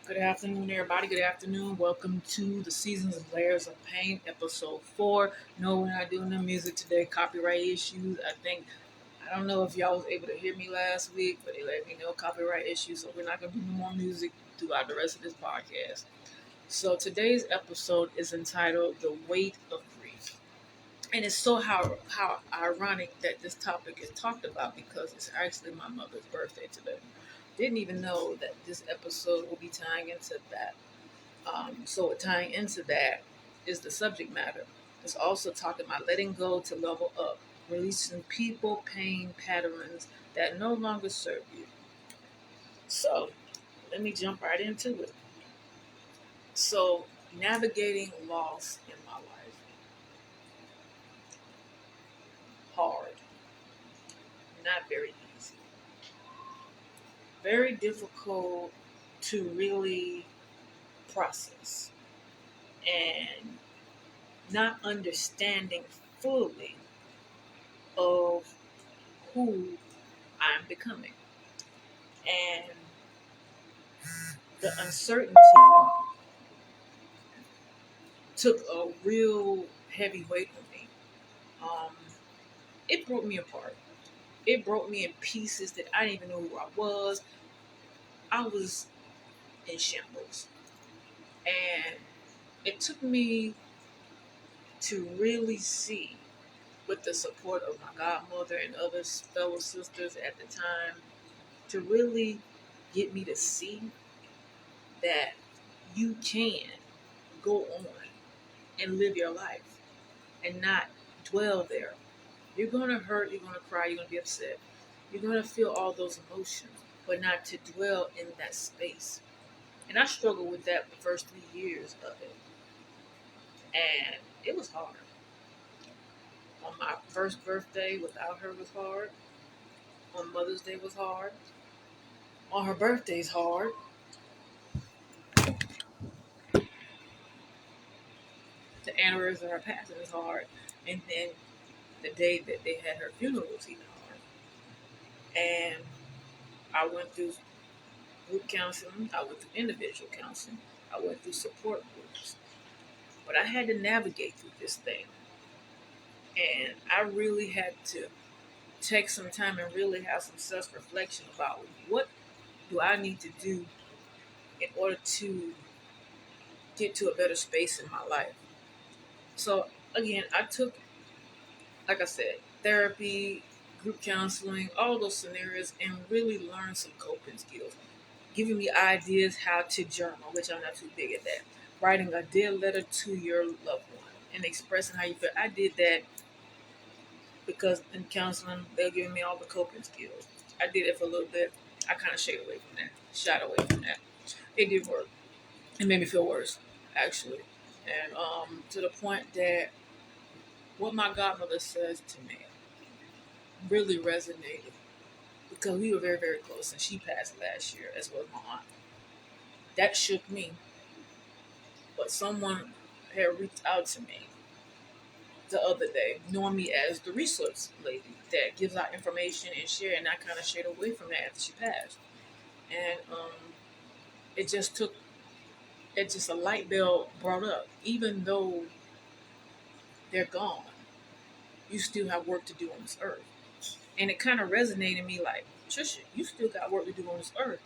Good afternoon, everybody. Good afternoon. Welcome to the Seasons of Layers of Pain, episode 4. No, we're not doing the music today. Copyright issues. I don't know if y'all was able to hear me last week, but they let me know copyright issues, so we're not going to do no more music throughout the rest of this podcast. So today's episode is entitled "The Weight of Grief," and it's so how ironic that this topic is talked about because it's actually my mother's birthday today. Didn't even know that this episode will be tying into that. So tying into that is the subject matter. It's also talking about letting go to level up, releasing people, pain, patterns that no longer serve you. So let me jump right into it. So navigating loss in my life, hard, not very easy, very difficult to really process, and not understanding fully of who I'm becoming. And the uncertainty took a real heavy weight on me. Um, it broke me apart. It broke me in pieces that I didn't even know who I was. I was in shambles. And it took me to really see, with the support of my godmother and other fellow sisters at the time, to really get me to see that you can go on and live your life and not dwell there. You're going to hurt, you're going to cry, you're going to be upset. You're going to feel all those emotions, but not to dwell in that space. And I struggled with that the first 3 years of it. And it was hard. On my first birthday without her was hard. On Mother's Day was hard. On her birthday's hard. The anniversary of her passing was hard. And then the day that they had her funeral was even hard. And I went through group counseling. I went through individual counseling. I went through support groups. But I had to navigate through this thing. And I really had to take some time and really have some self reflection about what do I need to do in order to get to a better space in my life. So, again, I took, like I said, therapy, group counseling, all those scenarios, and really learned some coping skills, giving me ideas how to journal, which I'm not too big at that. Writing a dear letter to your loved one and expressing how you feel. I did that because in counseling they're giving me all the coping skills. I did it for a little bit. I kind of shied away from that. Shied away from that. It did work. It made me feel worse, actually, and to the point that what my godmother says to me really resonated because we were very very close, and she passed last year as well as my aunt. That shook me, but someone had reached out to me the other day, knowing me as the resource lady that gives out information and share, and I kind of shared away from that after she passed. And it just took, it just a light bulb brought up. Even though they're gone, you still have work to do on this earth. And it kind of resonated in me like, Trisha, you still got work to do on this earth.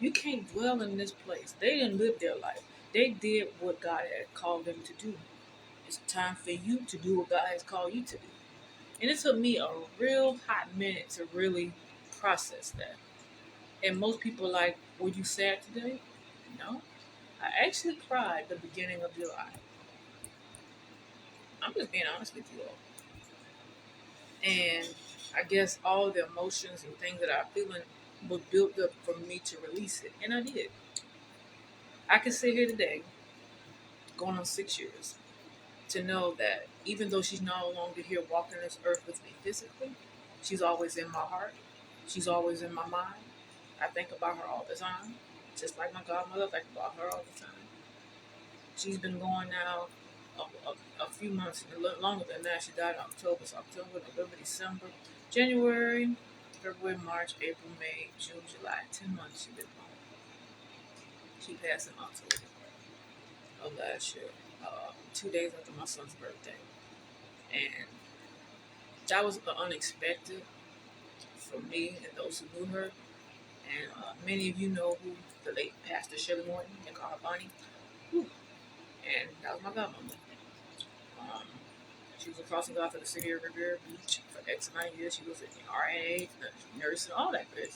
You can't dwell in this place. They didn't live their life. They did what God had called them to do. It's time for you to do what God has called you to do. And it took me a real hot minute to really process that. And most people are like, were you sad today? No. I actually cried the beginning of July. I'm just being honest with you all. And I guess all the emotions and things that I'm feeling was built up for me to release it. And I did. I can sit here today, going on 6 years, to know that even though she's no longer here walking this earth with me physically, she's always in my heart. She's always in my mind. I think about her all the time. Just like my godmother, I think about her all the time. She's been going now a few months, a little longer than that. She died in October, so October, November, December, January, February, March, April, May, June, July. 10 months she's been gone. She passed in October of last year, 2 days after my son's birthday. And that was unexpected for me and those who knew her. And many of you know who the late Pastor Shirley Morton, they call her Bonnie. Whew. And that was my godmother. Um, she was a crossing guard for the city of Revere Beach for X amount of years. She was an RNA, nurse, and all that good.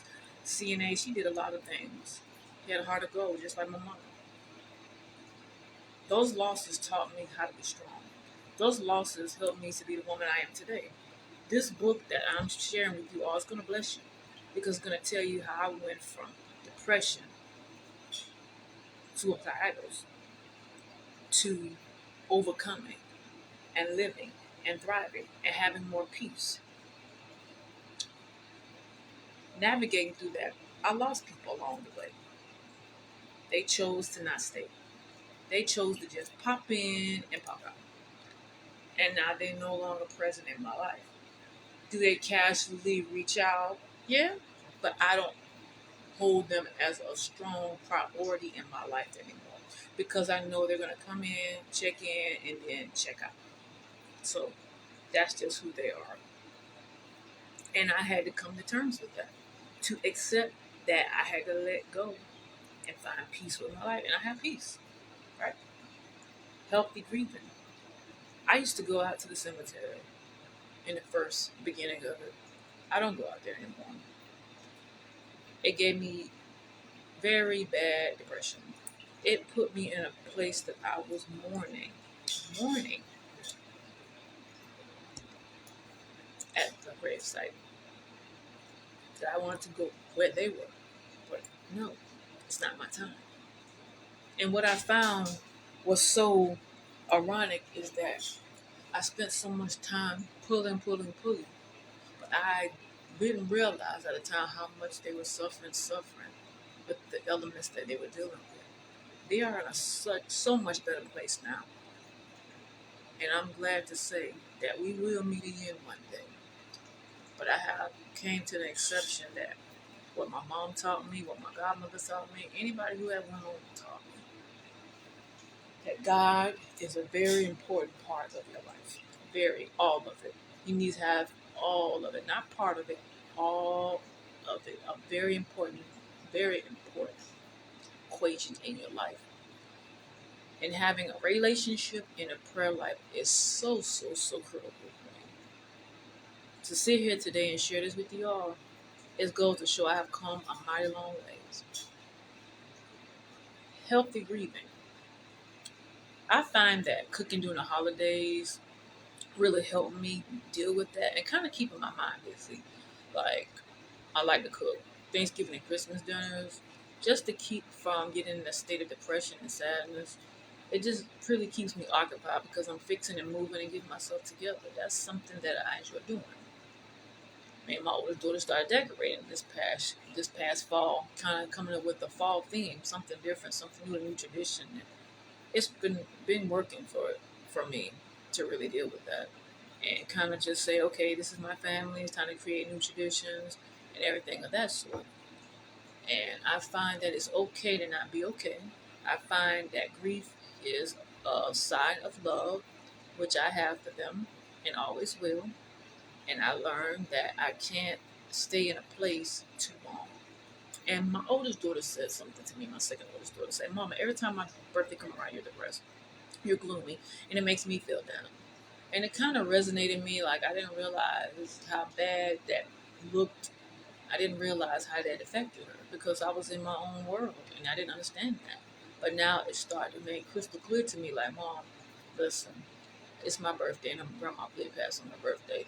CNA, she did a lot of things. She had a heart of gold, just like my mom. Those losses taught me how to be strong. Those losses helped me to be the woman I am today. This book that I'm sharing with you all is going to bless you because it's going to tell you how I went from depression suicidals to overcoming and living and thriving and having more peace. Navigating through that, I lost people along the way. They chose to not stay. They chose to just pop in and pop out. And now they're no longer present in my life. Do they casually reach out? Yeah, but I don't hold them as a strong priority in my life anymore because I know they're going to come in, check in, and then check out. So that's just who they are. And I had to come to terms with that. To accept that I had to let go and find peace with my life. And I have peace, right? Healthy grieving. I used to go out to the cemetery in the first beginning of it. I don't go out there anymore. It gave me very bad depression. It put me in a place that I was mourning at the gravesite. That I wanted to go where they were. But no, it's not my time. And what I found was so ironic is that I spent so much time pulling. But I didn't realize at the time how much they were suffering with the elements that they were dealing with. They are in a so much better place now. And I'm glad to say that we will meet again one day. But I have came to the exception that what my mom taught me, what my godmother taught me, anybody who had went on taught me, that God is a very important part of your life. All of it. You need to have all of it, not part of it, all of it. A very important equation in your life. And having a relationship and a prayer life is so critical for me. To sit here today and share this with you all, it goes to show I have come a mighty long ways. Healthy grieving. I find that cooking during the holidays really helped me deal with that and kind of keeping my mind busy. Like, I like to cook Thanksgiving and Christmas dinners just to keep from getting in a state of depression and sadness. It just really keeps me occupied because I'm fixing and moving and getting myself together. That's something that I enjoy doing. Me and my oldest daughter started decorating this past fall, kind of coming up with a fall theme, something different, something new, a new tradition. And it's been working for me to really deal with that and kind of just say, okay, this is my family. It's time to create new traditions and everything of that sort. And I find that it's okay to not be okay. I find that grief is a sign of love, which I have for them and always will. And I learned that I can't stay in a place too long. And my oldest daughter said something to me, my second oldest daughter said, Mama, every time my birthday comes around, you're depressed. You're gloomy. And it makes me feel down. And it kind of resonated in me, like I didn't realize how bad that looked. I didn't realize how that affected her because I was in my own world and I didn't understand that. But now it started to make crystal clear to me, like, Mom, listen, it's my birthday and grandma did pass on her birthday.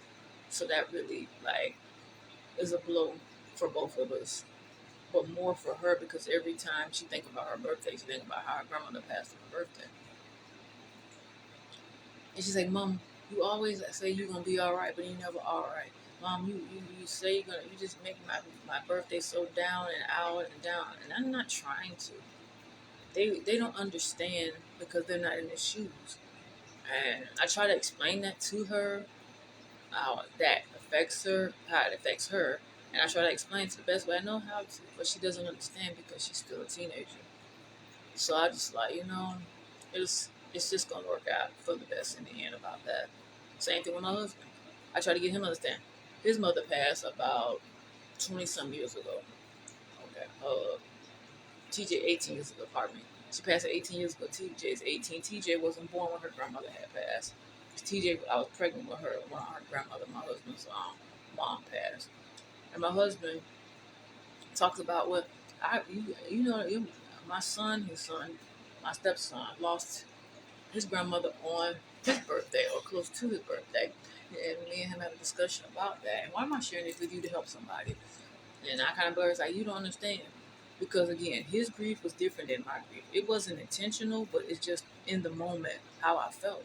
So that really, like, is a blow for both of us. But more for her because every time she think about her birthday, she think about how her grandmother passed on her birthday. And she's like, Mom, you always say you're going to be all right, but you never all right. Mom, you say you just make my birthday so down and out and down. And I'm not trying to. They don't understand because they're not in their shoes. And I try to explain that to her, how that affects her, how it affects her. And I try to explain it the best way I know how to, but she doesn't understand because she's still a teenager. So I just like, it's just gonna work out for the best in the end about that. Same thing with my husband. I try to get him to understand. His mother passed about 20 some years ago. Okay. TJ 18 years ago, pardon me. She passed at 18 years ago. TJ is 18. TJ wasn't born when her grandmother had passed. TJ, I was pregnant with her when her grandmother, my husband's mom, passed. And my husband talks about what my son, his son, my stepson lost his grandmother on his birthday or close to his birthday. And me and him had a discussion about that. And why am I sharing this with you to help somebody? And I kind of blurred, like, you don't understand. Because again, his grief was different than my grief. It wasn't intentional, but it's just in the moment how I felt.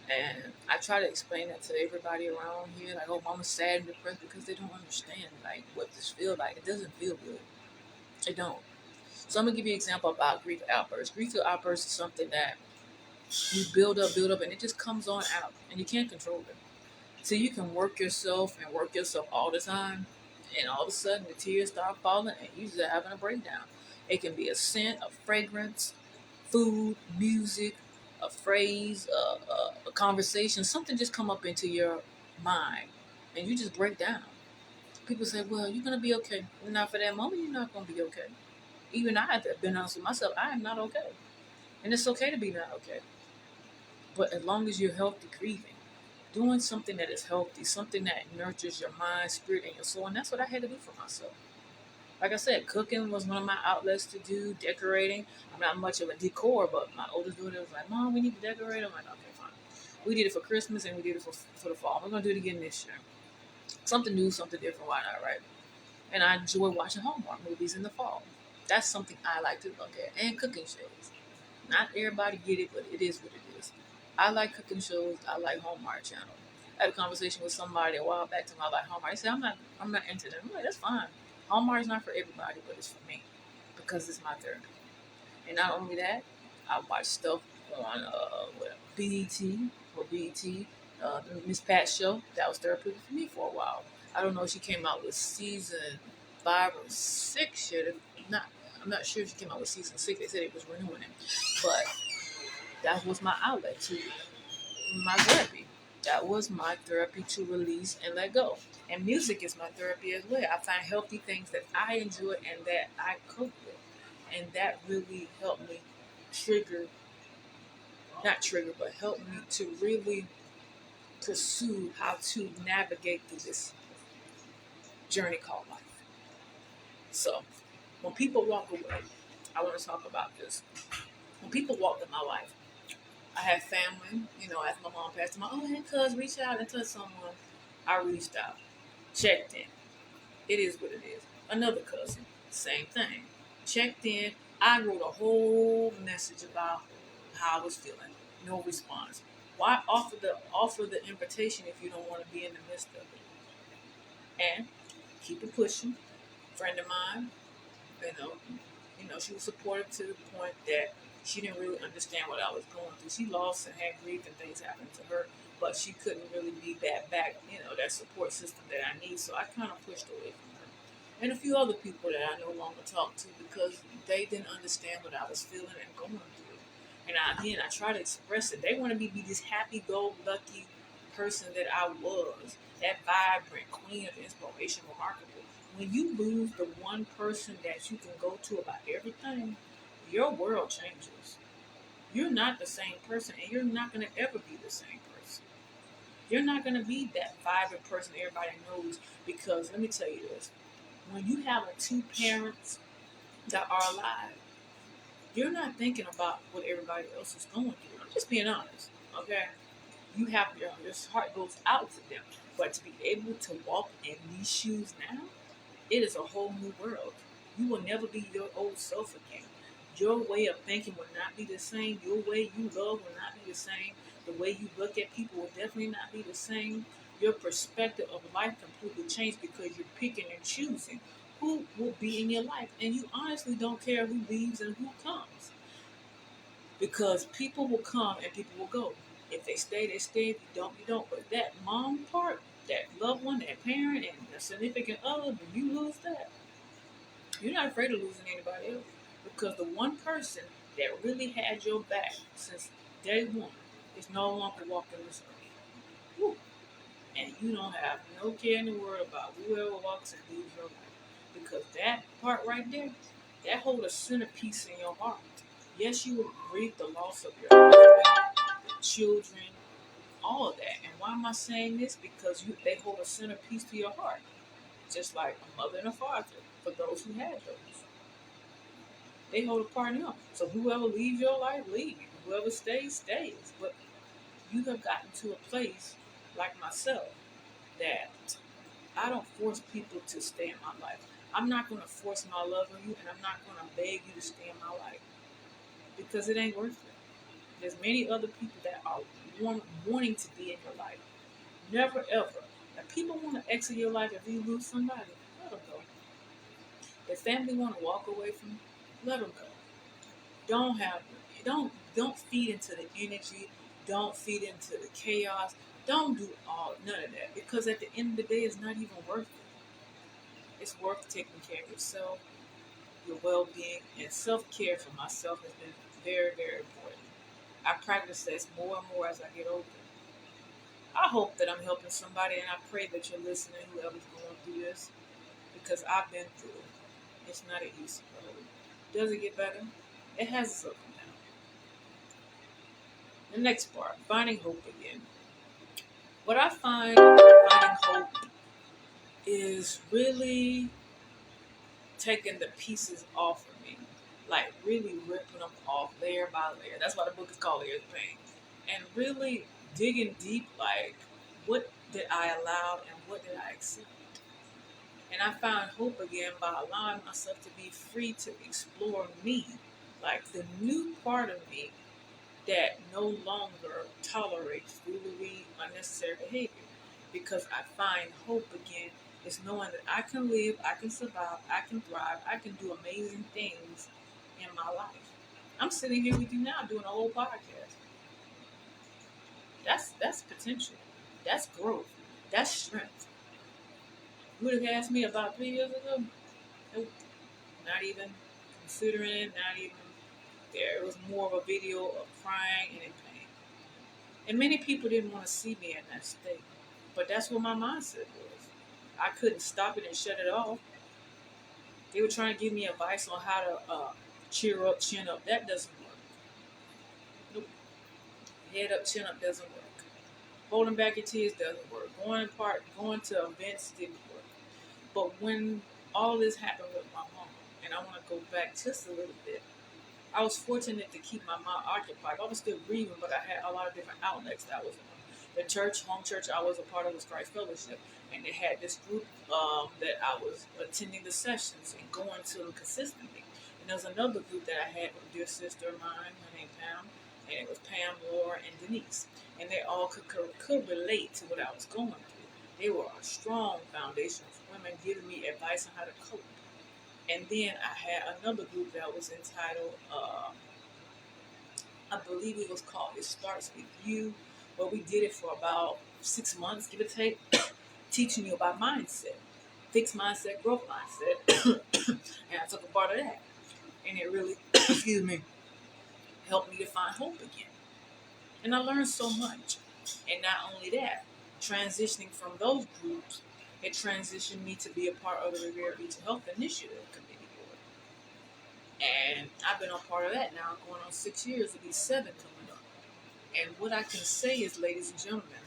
And I try to explain that to everybody around here, like, oh, mama's sad and depressed because they don't understand like what this feels like. It doesn't feel good. It don't. So I'm gonna give you an example about grief outbursts. Grief outbursts is something that you build up, and it just comes on out, and you can't control it. So you can work yourself all the time, and all of a sudden the tears start falling, and you just having a breakdown. It can be a scent, a fragrance, food, music, a phrase, a conversation, something just come up into your mind, and you just break down. People say, "Well, you're gonna be okay." Not for that moment, you're not gonna be okay. Even I have been honest with myself. I am not okay, and it's okay to be not okay. But as long as you're healthy grieving, doing something that is healthy, something that nurtures your mind, spirit, and your soul, and that's what I had to do for myself. Like I said, cooking was one of my outlets to do, decorating. I'm not much of a decor, but my oldest daughter was like, "Mom, we need to decorate." I'm like, "Okay, fine." We did it for Christmas and we did it for the fall. We're going to do it again this year. Something new, something different, why not, right? And I enjoy watching Hallmark movies in the fall. That's something I like to look at. And cooking shows. Not everybody get it, but it is what it is. I like cooking shows. I like Hallmark Channel. I had a conversation with somebody a while back to my like Hallmark. I said, I'm not into them. I'm like, that's fine. Hallmark is not for everybody, but it's for me because it's my therapy. And not only that, I watch stuff on BET or BET, the Miss Pat show. That was therapeutic for me for a while. I don't know if she came out with season 5 or 6 yet. Not, I'm not sure if she came out with season 6. They said it was renewing it, but that was my outlet to my therapy. That was my therapy to release and let go. And music is my therapy as well. I find healthy things that I enjoy and that I cope with. And that really helped me trigger, not trigger, but help me to really pursue how to navigate through this journey called life. So when people walk away, I want to talk about this. When people walk in my life, I had family, after my mom passed, oh, hey, cuz, reach out and touch someone. I reached out, checked in. It is what it is. Another cousin, same thing. Checked in. I wrote a whole message about how I was feeling. No response. Why offer the invitation if you don't want to be in the midst of it? And keep it pushing. Friend of mine, you know, she was supportive to the point that she didn't really understand what I was going through. She lost and had grief and things happened to her, but she couldn't really be that support system that I need. So I kind of pushed away from her. And a few other people that I no longer talk to because they didn't understand what I was feeling and going through. And I try to express it. They want to be this happy-go-lucky person that I was, that vibrant queen of inspiration, remarkable. When you lose the one person that you can go to about everything, your world changes. You're not the same person, and you're not going to ever be the same person. You're not going to be that vibrant person everybody knows because let me tell you this. When you have two parents that are alive, you're not thinking about what everybody else is going through. I'm just being honest, okay? You have your heart goes out to them, but to be able to walk in these shoes now, it is a whole new world. You will never be your old self again. Your way of thinking will not be the same. Your way you love will not be the same. The way you look at people will definitely not be the same. Your perspective of life completely changed because you're picking and choosing who will be in your life. And you honestly don't care who leaves and who comes. Because people will come and people will go. If they stay, they stay. If you don't, you don't. But that mom part, that loved one, that parent, and a significant other, when you lose that, you're not afraid of losing anybody else Because the one person that really had your back since day one is no longer walking this earth. Woo. And you don't have no care in the world about whoever walks and leaves your life. Because that part right there, that hold a centerpiece in your heart. Yes, you will grieve the loss of your husband, your children, all of that. And why am I saying this? Because they hold a centerpiece to your heart. Just like a mother and a father, for those who had those. They hold a part in them. So whoever leaves your life, leave. Whoever stays, stays. But you have gotten to a place, like myself, that I don't force people to stay in my life. I'm not going to force my love on you, and I'm not going to beg you to stay in my life because it ain't worth it. There's many other people that are wanting to be in your life. Never ever. If people want to exit your life if you lose somebody, let them go. If family want to walk away from you, let them go. Don't have don't feed into the energy. Don't feed into the chaos. Don't do none of that because at the end of the day, it's not even worth it. It's worth taking care of yourself, your well-being, and self-care for myself has been very, very important. I practice this more and more as I get older. I hope that I'm helping somebody, and I pray that you're listening, whoever's going through this, because I've been through it. It's not an easy road. Does it get better? It has its up and down. The next part, finding hope again. What I find finding hope is really taking the pieces off of me, like really ripping them off layer by layer. That's why the book is called Layers of Pain. And really digging deep, like what did I allow and what did I accept? And I found hope again by allowing myself to be free to explore me, like the new part of me that no longer tolerates foolery, unnecessary behavior. Because I find hope again is knowing that I can live, I can survive, I can thrive, I can do amazing things in my life. I'm sitting here with you now doing a whole podcast. That's potential. That's growth. That's strength. You would have asked me about 3 years ago? Nope. Not even considering it, not even there. It was more of a video of crying and in pain. And many people didn't want to see me in that state. But that's what my mindset was. I couldn't stop it and shut it off. They were trying to give me advice on how to cheer up, chin up. That doesn't work. Nope. Head up, chin up doesn't work. Holding back your tears doesn't work. Going to events didn't work. But when all this happened with my mom, and I want to go back just a little bit, I was fortunate to keep my mind occupied. I was still grieving, but I had a lot of different outlets that I was on. The church, home church I was a part of was Christ Fellowship, and they had this group that I was attending the sessions and going to them consistently. And there was another group that I had with a dear sister of mine, her name Pam, and it was Pam, Laura, and Denise. And they all could relate to what I was going through. They were a strong foundation of women giving me advice on how to cope. And then I had another group that was entitled, I believe it was called It Starts With You, where we did it for about 6 months, give or take, teaching you about mindset, fixed mindset, growth mindset. And I took a part of that. And it really, excuse me, helped me to find hope again. And I learned so much. And not only that, transitioning from those groups, it transitioned me to be a part of the Riviera Beach Health Initiative Committee Board. And I've been a part of that now, going on 6 years, it'll be 7 coming up. And what I can say is, ladies and gentlemen,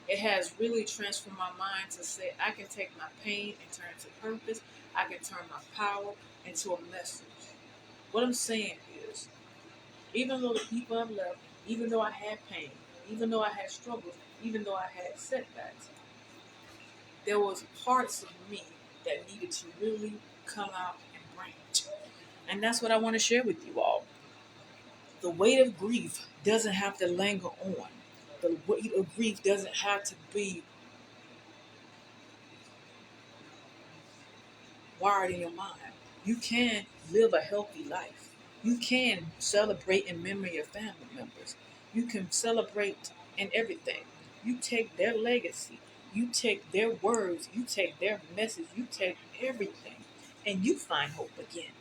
it has really transformed my mind to say I can take my pain and turn it to purpose. I can turn my power into a message. What I'm saying is, even though the people I've left, even though I had pain, even though I had struggles, even though I had setbacks, there was parts of me that needed to really come out and branch. And that's what I want to share with you all. The weight of grief doesn't have to linger on. The weight of grief doesn't have to be wired in your mind. You can live a healthy life. You can celebrate in memory of your family members. You can celebrate in everything. You take their legacy. You take their words. You take their message. You take everything. And you find hope again.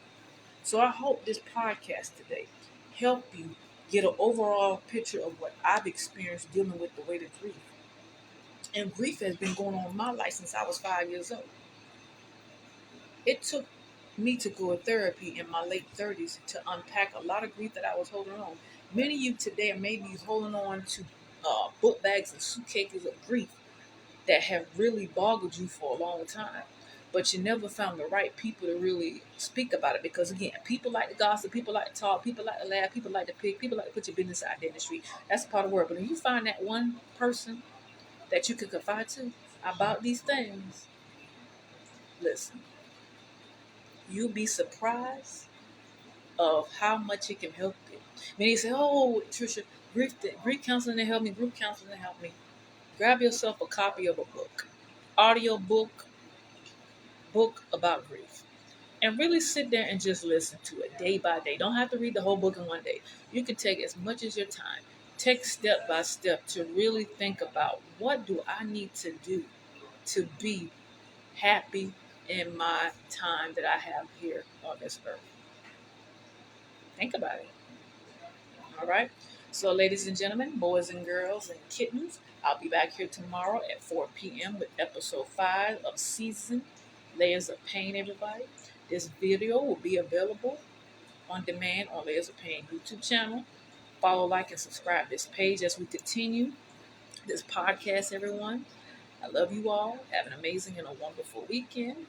So I hope this podcast today help you get an overall picture of what I've experienced dealing with the weight of grief. And grief has been going on in my life since I was 5 years old. It took me to go to therapy in my late 30s to unpack a lot of grief that I was holding on. Many of you today are maybe holding on to book bags and suitcases of grief that have really boggled you for a long time. But you never found the right people to really speak about it because, again, people like to gossip, people like to talk, people like to laugh, people like to pick, people like to put your business out there in the street. That's a part of the world. But when you find that one person that you can confide to about these things, listen, you'll be surprised of how much it can help you. Many say, "Oh, Trisha, grief counseling to help me, group counseling to help me." Grab yourself a copy of a book, audio book about grief, and really sit there and just listen to it day by day. Don't have to read the whole book in one day. You can take as much as your time. Take step by step to really think about what do I need to do to be happy in my time that I have here on this earth. Think about it. All right. So, ladies and gentlemen, boys and girls and kittens, I'll be back here tomorrow at 4 p.m. with episode 5 of season Layers of Pain, everybody. This video will be available on demand on Layers of Pain YouTube channel. Follow, like, and subscribe this page as we continue this podcast, everyone. I love you all. Have an amazing and a wonderful weekend.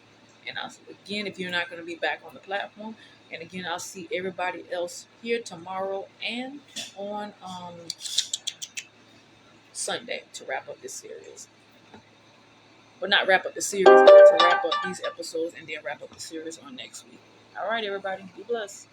And again, if you're not going to be back on the platform, and again, I'll see everybody else here tomorrow and on Sunday to wrap up this series. But not wrap up the series, but to wrap up these episodes and then wrap up the series on next week. All right, everybody. Be blessed.